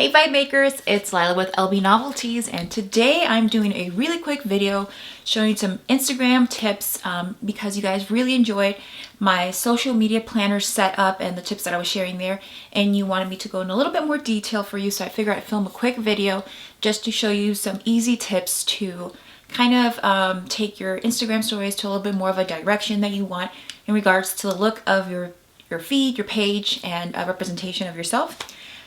Hey Vibemakers, it's Lila with LB Novelties, and today I'm doing a really quick video showing some Instagram tips because you guys really enjoyed my social media planner setup and the tips that I was sharing there, and you wanted me to go in a little bit more detail for you, so I figured I'd film a quick video just to show you some easy tips to kind of take your Instagram stories to a little bit more of a direction that you want in regards to the look of your feed, your page, and a representation of yourself.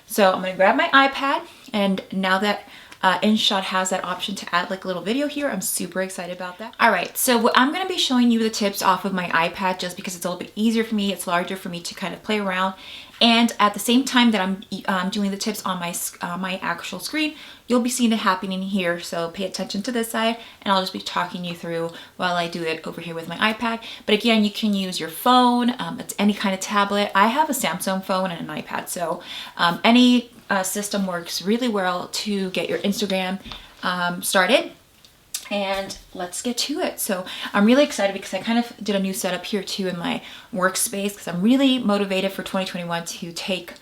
So I'm going to grab my iPad, and now that InShot has that option to add like a little video here, I'm super excited about that. All right, so I'm going to be showing you the tips off of my iPad just because it's a little bit easier for me. It's larger for me to kind of play around. And at the same time that I'm doing the tips on my actual screen, you'll be seeing it happening here. So pay attention to this side, and I'll just be talking you through while I do it over here with my iPad. But again, you can use your phone, it's any kind of tablet. I have a Samsung phone and an iPad, so any system works really well to get your Instagram started. And let's get to it. So I'm really excited because I kind of did a new setup here too in my workspace because I'm really motivated for 2021 to take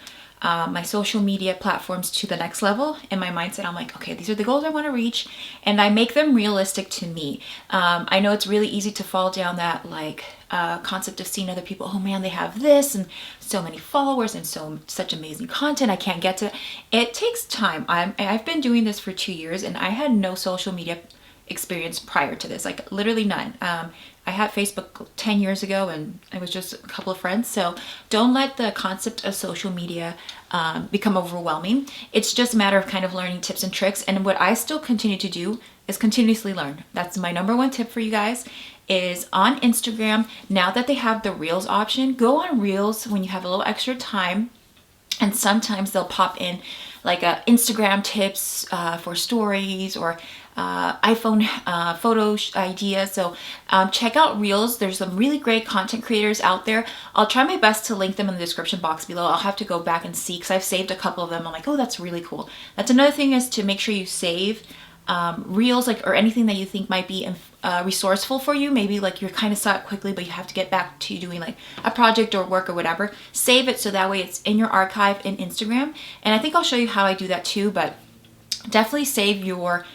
my social media platforms to the next level. In my mindset, I'm like, okay, these are the goals I want to reach, and I make them realistic to me. I know it's really easy to fall down that like concept of seeing other people, oh man, they have this and so many followers and such amazing content, I can't get to it. It takes time. I've been doing this for 2 years, and I had no social media experience prior to this, like literally none. I had Facebook 10 years ago, and it was just a couple of friends. So don't let the concept of social media become overwhelming. It's just a matter of kind of learning tips and tricks. And what I still continue to do is continuously learn. That's my number one tip for you guys, is on Instagram, now that they have the Reels option, go on Reels when you have a little extra time. And sometimes they'll pop in like Instagram tips for stories or iPhone photo ideas. So check out Reels. There's some really great content creators out there. I'll try my best to link them in the description box below. I'll have to go back and see because I've saved a couple of them. I'm like, oh, that's really cool. That's another thing, is to make sure you save Reels, like, or anything that you think might be resourceful for you. Maybe like you're kind of saw it quickly, but you have to get back to doing like a project or work or whatever. Save it so that way it's in your archive in Instagram. And I think I'll show you how I do that too, but definitely save your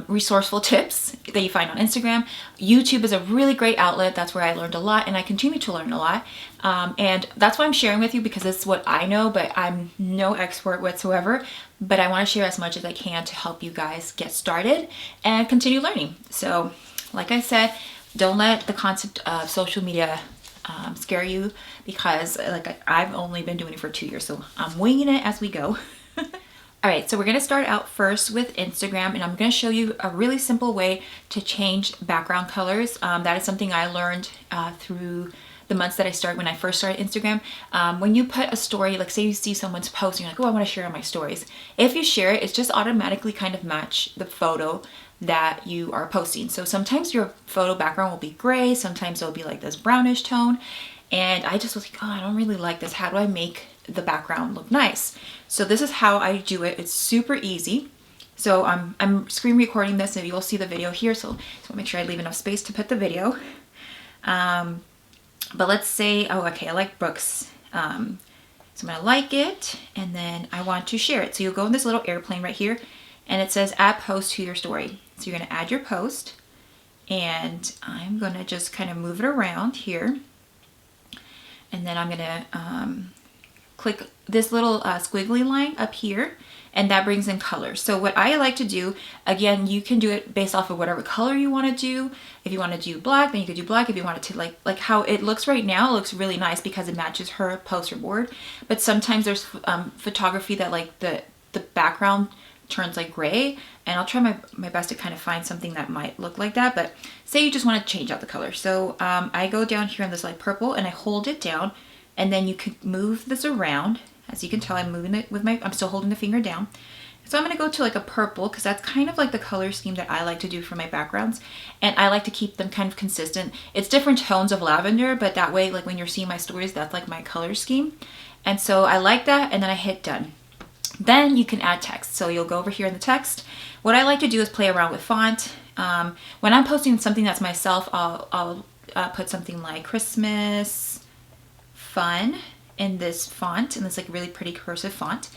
resourceful tips that you find on Instagram. YouTube is a really great outlet. That's where I learned a lot, and I continue to learn a lot. And that's why I'm sharing with you, because it's what I know, but I'm no expert whatsoever. But I want to share as much as I can to help you guys get started and continue learning. So like I said, don't let the concept of social media scare you, because like I've only been doing it for 2 years, so I'm winging it as we go. All right, so we're going to start out first with Instagram, and I'm going to show you a really simple way to change background colors. That is something I learned through the months that when I first started Instagram. When you put a story, like say you see someone's post and you're like, oh, I want to share on my stories. If you share it, it's just automatically kind of match the photo that you are posting. So sometimes your photo background will be gray, sometimes it'll be like this brownish tone. And I just was like, oh, I don't really like this. How do I make the background look nice? So this is how I do it. It's super easy. So I'm screen recording this, and you'll see the video here. So make sure I leave enough space to put the video. But let's say, oh, okay, I like books. So I'm gonna like it, and then I want to share it. So you'll go in this little airplane right here, and it says add post to your story. So you're gonna add your post, and I'm gonna just kind of move it around here. And then I'm gonna click this little squiggly line up here, and that brings in colors. So what I like to do, again, you can do it based off of whatever color you want to do. If you want to do black, then you could do black. If you want it to like how it looks right now, it looks really nice because it matches her poster board. But sometimes there's photography that like the background turns like gray, and I'll try my best to kind of find something that might look like that. But say you just want to change out the color. So I go down here on this light purple, and I hold it down, and then you can move this around. As you can tell, I'm moving it with I'm still holding the finger down. So I'm going to go to like a purple, because that's kind of like the color scheme that I like to do for my backgrounds. And I like to keep them kind of consistent. It's different tones of lavender, but that way, like when you're seeing my stories, that's like my color scheme. And so I like that, and then I hit done. Then you can add text. So you'll go over here in the text. What I like to do is play around with font. When I'm posting something that's myself, I'll put something like Christmas fun in this font, in this like really pretty cursive font.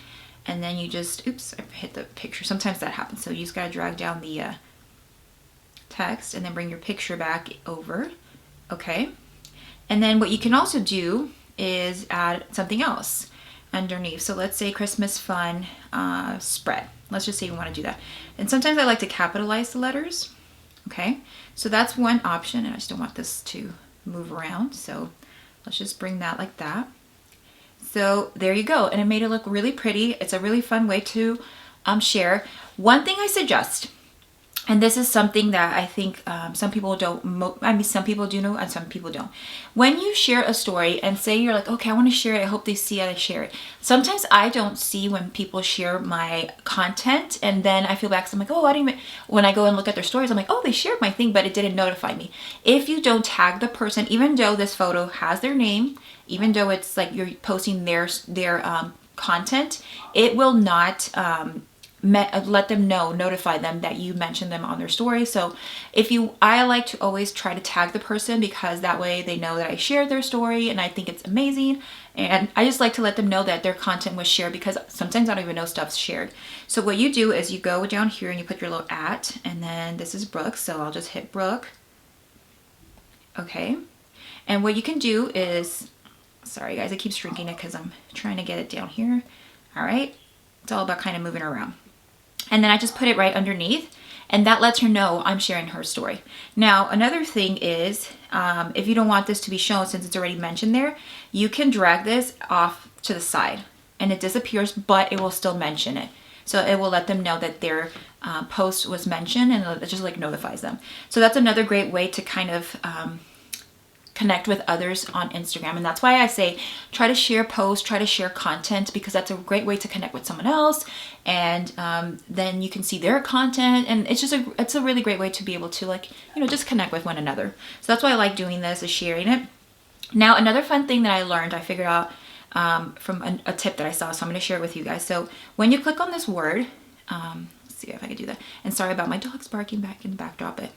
And then you just, oops, I hit the picture. Sometimes that happens. So you just gotta drag down the text and then bring your picture back over. Okay. And then what you can also do is add something else underneath. So let's say Christmas fun spread. Let's just say you want to do that. And sometimes I like to capitalize the letters. Okay. So that's one option, and I just don't want this to move around. So let's just bring that like that. So there you go. And it made it look really pretty. It's a really fun way to share. One thing I suggest, and this is something that I think some people don't, I mean, some people do know and some people don't. When you share a story and say you're like, okay, I want to share it. I hope they see how I share it. Sometimes I don't see when people share my content, and then I feel bad because I'm like, oh, I didn't even, when I go and look at their stories, I'm like, oh, they shared my thing, but it didn't notify me. If you don't tag the person, even though this photo has their name, even though it's like you're posting their content, it will not let them know, notify them that you mentioned them on their story. So I like to always try to tag the person, because that way they know that I shared their story and I think it's amazing. And I just like to let them know that their content was shared, because sometimes I don't even know stuff's shared. So what you do is you go down here and you put your little @ and then this is Brooke. So I'll just hit Brooke. Okay. And what you can do is, sorry guys, I keep shrinking it because I'm trying to get it down here. All right. It's all about kind of moving around. And then I just put it right underneath, and that lets her know I'm sharing her story. Now, another thing is, if you don't want this to be shown since it's already mentioned there, you can drag this off to the side and it disappears, but it will still mention it. So it will let them know that their post was mentioned, and it just like notifies them. So that's another great way to kind of connect with others on Instagram. And that's why I say try to share posts, try to share content, because that's a great way to connect with someone else, and then you can see their content, and it's a really great way to be able to, like, you know, just connect with one another. So that's why I like doing this, is sharing it. Now, another fun thing that I figured out from a tip that I saw, so I'm going to share it with you guys. So when you click on this word, let's see if I can do that. And sorry about my dogs barking back in the backdrop, but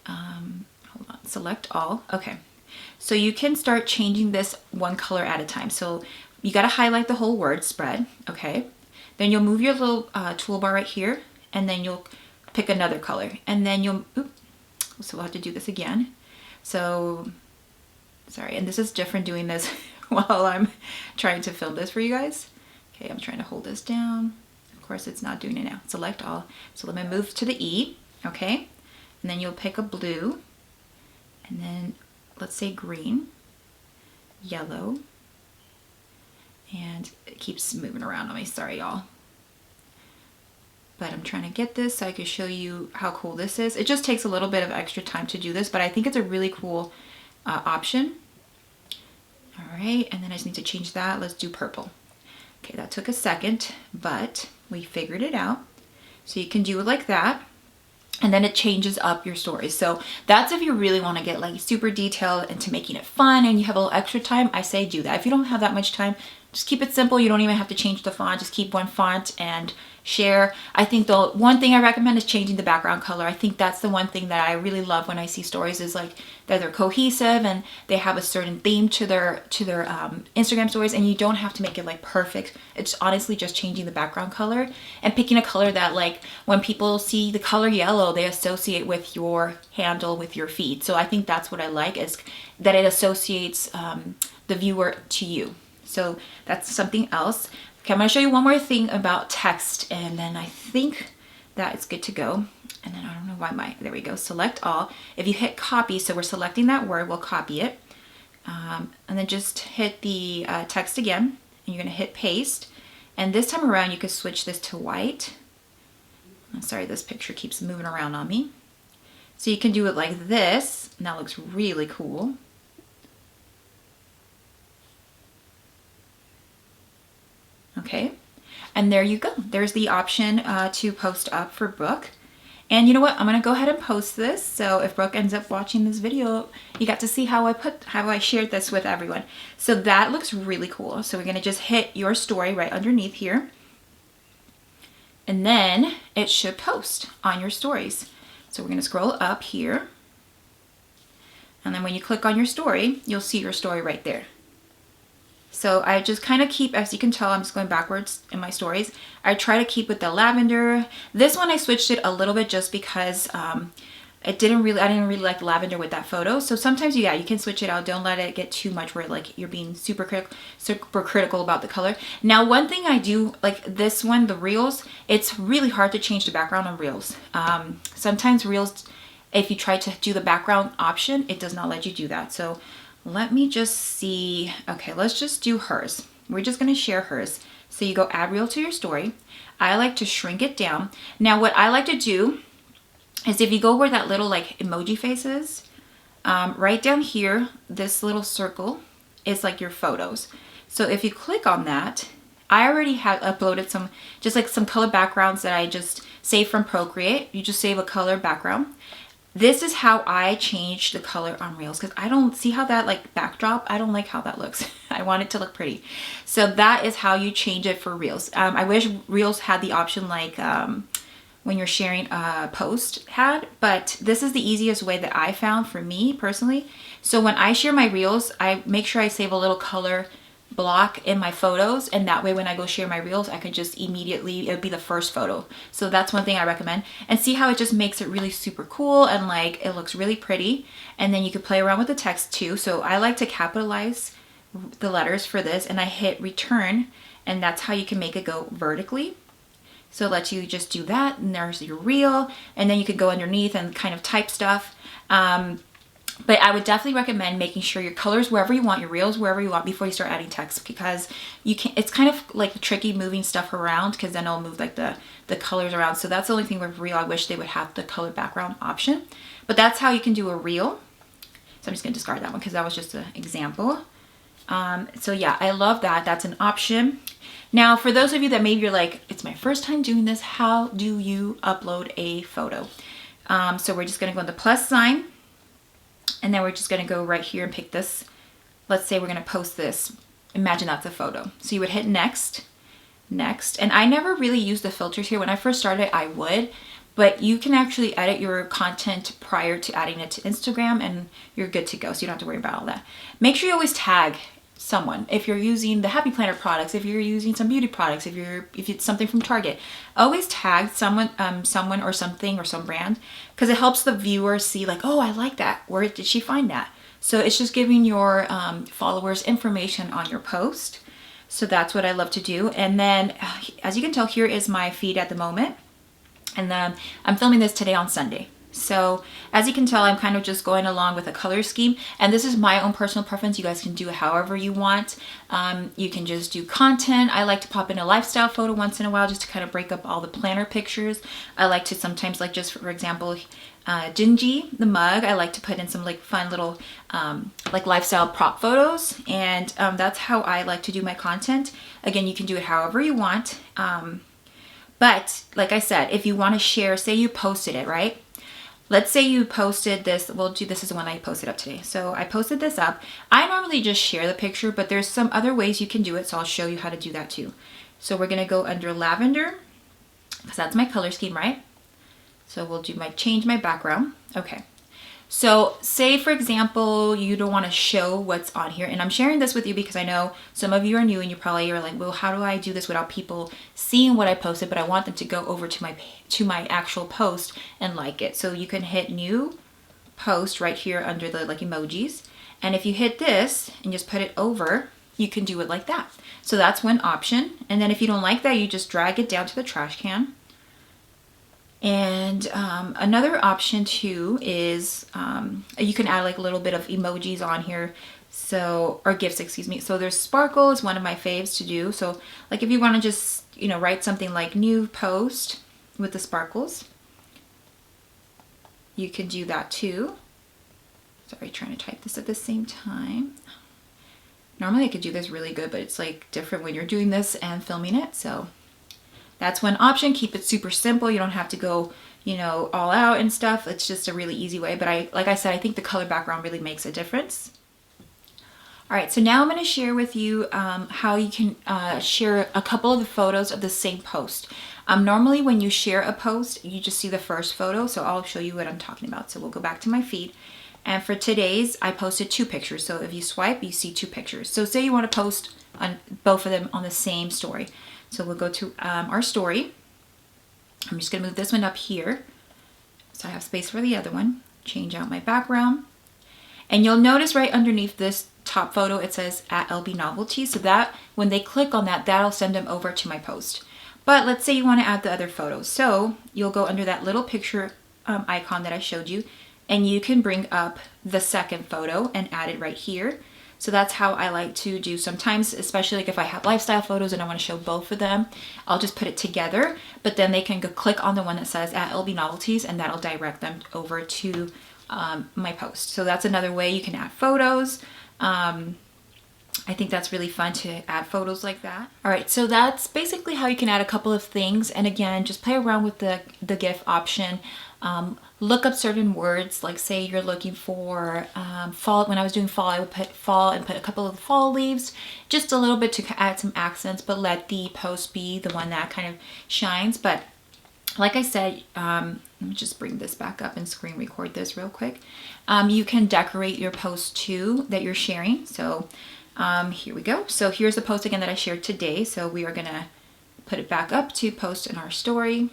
hold on, select all. Okay. So you can start changing this one color at a time. So you got to highlight the whole word, spread. Okay. Then you'll move your little toolbar right here, and then you'll pick another color, and then you'll, so we'll have to do this again. So, sorry. And this is different doing this while I'm trying to film this for you guys. Okay. I'm trying to hold this down. Of course, it's not doing it now. Select all. So let me move to the E. Okay. And then you'll pick a blue, and then let's say green, yellow, and it keeps moving around on me. Sorry, y'all. But I'm trying to get this so I can show you how cool this is. It just takes a little bit of extra time to do this, but I think it's a really cool option. All right, and then I just need to change that. Let's do purple. Okay, that took a second, but we figured it out. So you can do it like that. And then it changes up your stories. So that's if you really want to get like super detailed into making it fun and you have a little extra time, I say do that. If you don't have that much time, just keep it simple. You don't even have to change the font. Just keep one font and share. I think the one thing I recommend is changing the background color. I think that's the one thing that I really love when I see stories, is like that they're cohesive and they have a certain theme to their Instagram stories, and you don't have to make it like perfect. It's honestly just changing the background color and picking a color that, like, when people see the color yellow, they associate with your handle, with your feed. So I think that's what I like, is that it associates the viewer to you. So that's something else. Okay, I'm going to show you one more thing about text, and then I think that it's good to go. And then I don't know why there we go. Select all. If you hit copy, so we're selecting that word, we'll copy it. And then just hit the text again, and you're going to hit paste. And this time around, you could switch this to white. I'm sorry, this picture keeps moving around on me. So you can do it like this, and that looks really cool. Okay, and there you go. There's the option to post up for Brooke. And you know what? I'm gonna go ahead and post this. So if Brooke ends up watching this video, you got to see how I shared this with everyone. So that looks really cool. So we're gonna just hit your story right underneath here, and then it should post on your stories. So we're gonna scroll up here, and then when you click on your story, you'll see your story right there. So I just kind of keep, as you can tell, I'm just going backwards in my stories. I try to keep with the lavender. This one I switched it a little bit just because I didn't really like the lavender with that photo. So sometimes, yeah, you can switch it out. Don't let it get too much where like you're being super critical about the color. Now, one thing I do, like this one, the reels, it's really hard to change the background on reels. Sometimes reels, if you try to do the background option, it does not let you do that. So let me just see. Okay, let's just do hers. We're just going to share hers. So you go add reel to your story. I like to shrink it down. Now, what I like to do is if you go where that little like emoji face is, right down here, this little circle is like your photos. So if you click on that, I already have uploaded some, just like some color backgrounds that I just saved from Procreate. You just save a color background. This is how I change the color on reels because I don't see how that like backdrop, I don't like how that looks. I want it to look pretty. So that is how you change it for reels. I wish reels had the option like when you're sharing a post had, but this is the easiest way that I found for me personally. So when I share my reels, I make sure I save a little color block in my photos, and that way when I go share my reels, I can just immediately, it would be the first photo. So that's one thing I recommend. And see how it just makes it really super cool and like it looks really pretty. And then you could play around with the text too. So I like to capitalize the letters for this, and I hit return, and that's how you can make it go vertically. So it lets you just do that, and there's your reel, and then you could go underneath and kind of type stuff. But I would definitely recommend making sure your colors wherever you want, your reels wherever you want before you start adding text, because you can, it's kind of like tricky moving stuff around because then it'll move like the colors around. So that's the only thing with reel. I wish they would have the color background option, but that's how you can do a reel. So I'm just gonna discard that one because that was just an example. So yeah, I love that. That's an option. Now, for those of you that maybe you're like, it's my first time doing this, how do you upload a photo? So we're just gonna go in the plus sign, and then we're just gonna go right here and pick this. Let's say we're gonna post this. Imagine that's a photo. So you would hit next, next. And I never really used the filters here. When I first started, I would, but you can actually edit your content prior to adding it to Instagram and you're good to go. So you don't have to worry about all that. Make sure you always tag someone. If you're using the Happy Planner products, if you're using some beauty products, if it's something from Target, always tag someone or something or some brand, because it helps the viewer see like, oh, I like that. Where did she find that? So it's just giving your followers information on your post. So that's what I love to do. And then as you can tell, here is my feed at the moment. And then I'm filming this today on Sunday. So as you can tell, I'm kind of just going along with a color scheme, and this is my own personal preference. You guys can do it however you want. You can just do content. I like to pop in a lifestyle photo once in a while just to kind of break up all the planner pictures. I like to sometimes, like just for example, Gingy, the mug, I like to put in some like fun little like lifestyle prop photos, and that's how I like to do my content. Again, you can do it however you want. But like I said, if you want to share, say you posted it, right? Let's say you posted this, this is the one I posted up today. So I posted this up. I normally just share the picture, but there's some other ways you can do it. So I'll show you how to do that too. So we're gonna go under lavender, because that's my color scheme, right? So we'll do change my background. Okay. So say for example, you don't want to show what's on here, and I'm sharing this with you because I know some of you are new and you're like, well, how do I do this without people seeing what I posted, but I want them to go over to my actual post and like it. So you can hit new post right here under the like emojis. And if you hit this and just put it over, you can do it like that. So that's one option. And then if you don't like that, you just drag it down to the trash can. And another option too is you can add like a little bit of emojis on here, so, or gifts, excuse me. So there's sparkle is one of my faves to do. So like if you want to just, you know, write something like new post with the sparkles, you can do that too. Sorry, trying to type this at the same time. Normally I could do this really good, but it's like different when you're doing this and filming it. So that's one option. Keep it super simple. You don't have to go, you know, all out and stuff. It's just a really easy way. But like I said, I think the color background really makes a difference. All right, so now I'm going to share with you how you can share a couple of the photos of the same post. Normally when you share a post, you just see the first photo. So I'll show you what I'm talking about. So we'll go back to my feed. And for today's, I posted 2 pictures. So if you swipe, you see 2 pictures. So say you want to post on both of them on the same story. So we'll go to our story. I'm just going to move this one up here so I have space for the other one. Change out my background. And you'll notice right underneath this top photo, it says @LBNovelties. So that when they click on that, that'll send them over to my post. But let's say you want to add the other photos. So you'll go under that little picture icon that I showed you, and you can bring up the second photo and add it right here. So that's how I like to do sometimes, especially like if I have lifestyle photos and I want to show both of them, I'll just put it together, but then they can go click on the one that says @LBNovelties, and that'll direct them over to my post. So that's another way you can add photos. I think that's really fun to add photos like that. All right, so that's basically how you can add a couple of things. And again, just play around with the GIF option. Look up certain words, like say you're looking for fall. When I was doing fall, I would put fall and put a couple of fall leaves, just a little bit to add some accents, but let the post be the one that kind of shines. But like I said, let me just bring this back up and screen record this real quick. You can decorate your post too that you're sharing. So here we go. So here's the post again that I shared today. So we are gonna put it back up to post in our story.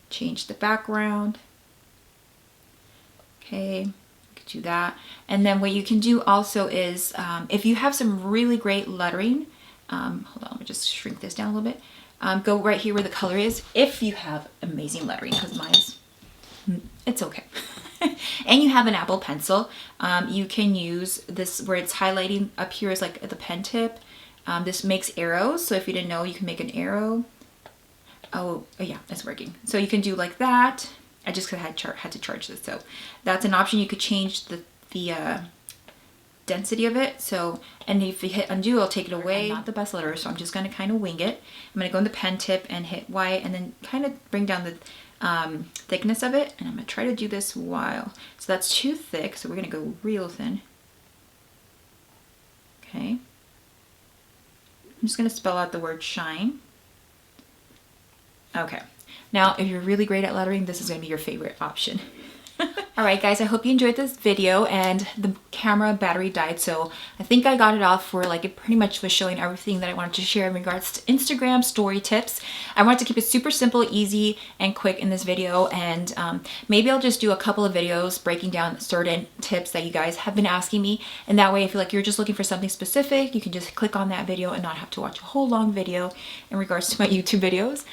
Change the background. Okay, you can do that. And then what you can do also is, if you have some really great lettering, hold on, let me just shrink this down a little bit. Go right here where the color is, if you have amazing lettering, because mine's, it's okay. And you have an Apple Pencil, you can use this where it's highlighting up here is like the pen tip. This makes arrows, so if you didn't know, you can make an arrow. Oh yeah, it's working. So you can do like that. I just had to charge this, so that's an option. You could change the density of it. So, and if you hit undo, I'll take it away. I'm not the best letter, so I'm just gonna kind of wing it. I'm gonna go in the pen tip and hit Y, and then kind of bring down the thickness of it. And I'm gonna try to do this while. So that's too thick, so we're gonna go real thin. Okay. I'm just gonna spell out the word shine. Okay. Now, if you're really great at lettering, this is gonna be your favorite option. All right, guys, I hope you enjoyed this video. And the camera battery died, so I think I got it off where like it pretty much was showing everything that I wanted to share in regards to Instagram story tips. I wanted to keep it super simple, easy, and quick in this video. And maybe I'll just do a couple of videos breaking down certain tips that you guys have been asking me. And that way, if like you're just looking for something specific, you can just click on that video and not have to watch a whole long video in regards to my YouTube videos.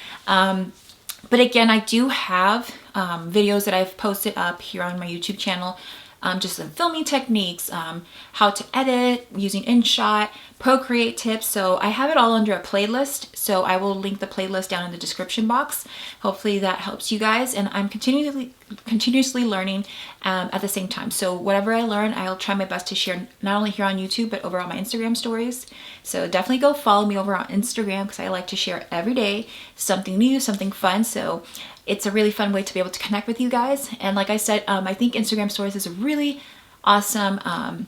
But again, I do have videos that I've posted up here on my YouTube channel, just some filming techniques, how to edit using InShot, Procreate tips. So I have it all under a playlist. So I will link the playlist down in the description box. Hopefully that helps you guys. And I'm continuously learning at the same time. So whatever I learn, I'll try my best to share not only here on YouTube, but over on my Instagram stories. So definitely go follow me over on Instagram, because I like to share every day something new, something fun. So it's a really fun way to be able to connect with you guys. And like I said, I think Instagram stories is a really awesome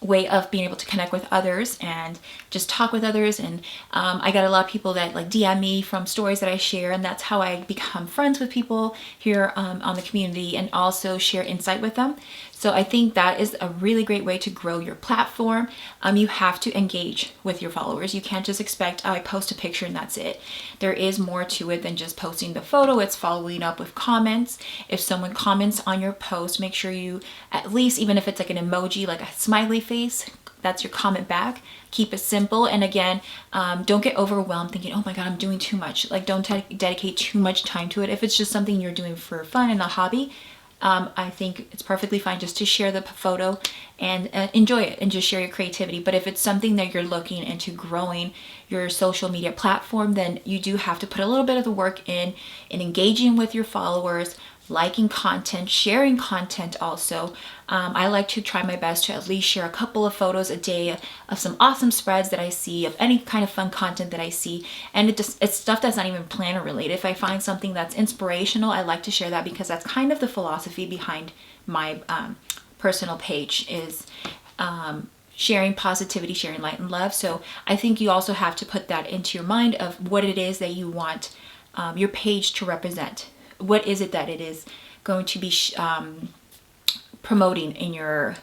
way of being able to connect with others and just talk with others. And I got a lot of people that like DM me from stories that I share, and that's how I become friends with people here on the community and also share insight with them. So I think that is a really great way to grow your platform. You have to engage with your followers. You can't just expect, oh, I post a picture and that's it. There is more to it than just posting the photo. It's following up with comments. If someone comments on your post, make sure you at least, even if it's like an emoji, like a smiley face, that's your comment back. Keep it simple. And again, don't get overwhelmed thinking, oh my God, I'm doing too much. Like, don't dedicate too much time to it. If it's just something you're doing for fun and a hobby, I think it's perfectly fine just to share the photo and enjoy it and just share your creativity. But if it's something that you're looking into growing your social media platform, then you do have to put a little bit of the work in engaging with your followers, liking content, sharing content also. I like to try my best to at least share a couple of photos a day of some awesome spreads that I see, of any kind of fun content that I see. And it's stuff that's not even planner related. If I find something that's inspirational, I like to share that, because that's kind of the philosophy behind my personal page is sharing positivity, sharing light and love. So I think you also have to put that into your mind of what it is that you want your page to represent. What is it that it is going to be promoting in your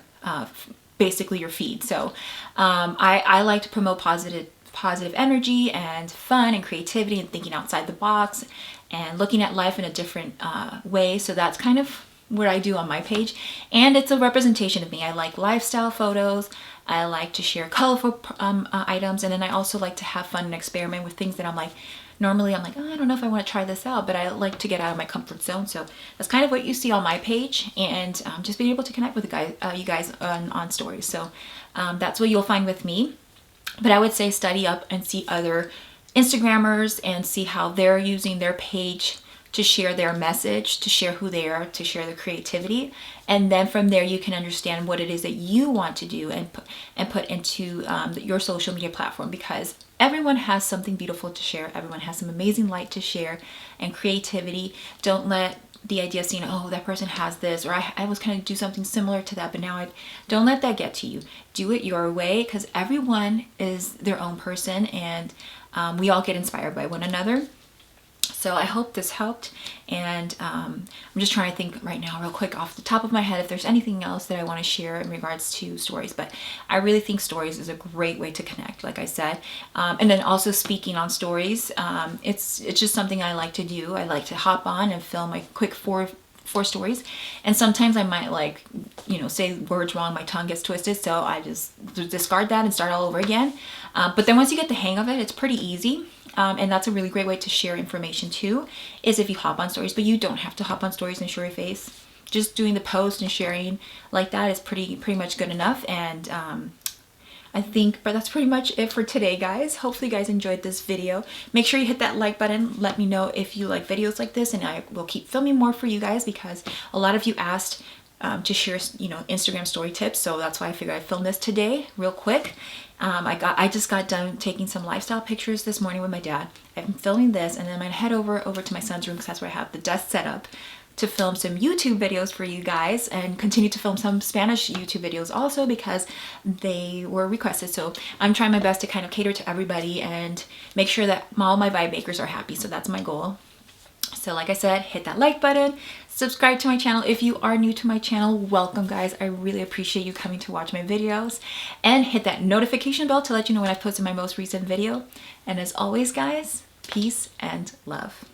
basically your feed. So I like to promote positive energy and fun and creativity and thinking outside the box and looking at life in a different way. So that's kind of what I do on my page, and it's a representation of me. I like lifestyle photos. I like to share colorful items, and then I also like to have fun and experiment with things that I'm like, normally I'm like, oh, I don't know if I want to try this out, but I like to get out of my comfort zone. So that's kind of what you see on my page, and just being able to connect with you guys on stories. So that's what you'll find with me. But I would say study up and see other Instagrammers and see how they're using their page to share their message, to share who they are, to share their creativity. And then from there, you can understand what it is that you want to do and put into your social media platform, because everyone has something beautiful to share. Everyone has some amazing light to share and creativity. Don't let the idea of seeing, oh, that person has this, or I was kind of do something similar to that, but now don't let that get to you. Do it your way, because everyone is their own person, and we all get inspired by one another. So I hope this helped, and I'm just trying to think right now real quick off the top of my head if there's anything else that I want to share in regards to stories. But I really think stories is a great way to connect, like I said. And then also speaking on stories, it's just something I like to do. I like to hop on and film my quick four stories, and sometimes I might like, say words wrong, my tongue gets twisted, so I just discard that and start all over again. But then once you get the hang of it, it's pretty easy. And that's a really great way to share information too, is if you hop on stories. But you don't have to hop on stories and show your face. Just doing the post and sharing like that is pretty much good enough. And I think, but that's pretty much it for today, guys. Hopefully you guys enjoyed this video. Make sure you hit that like button. Let me know if you like videos like this, and I will keep filming more for you guys, because a lot of you asked to share, Instagram story tips. So that's why I figured I'd film this today real quick. I just got done taking some lifestyle pictures this morning with my dad. I've been filming this, and then I'm gonna head over to my son's room, because that's where I have the desk set up, to film some YouTube videos for you guys, and continue to film some Spanish YouTube videos also, because they were requested. So I'm trying my best to kind of cater to everybody and make sure that all my Vibemakers are happy. So that's my goal. So like I said, hit that like button, subscribe to my channel. If you are new to my channel, welcome, guys. I really appreciate you coming to watch my videos, and hit that notification bell to let you know when I've posted my most recent video. And as always, guys, peace and love.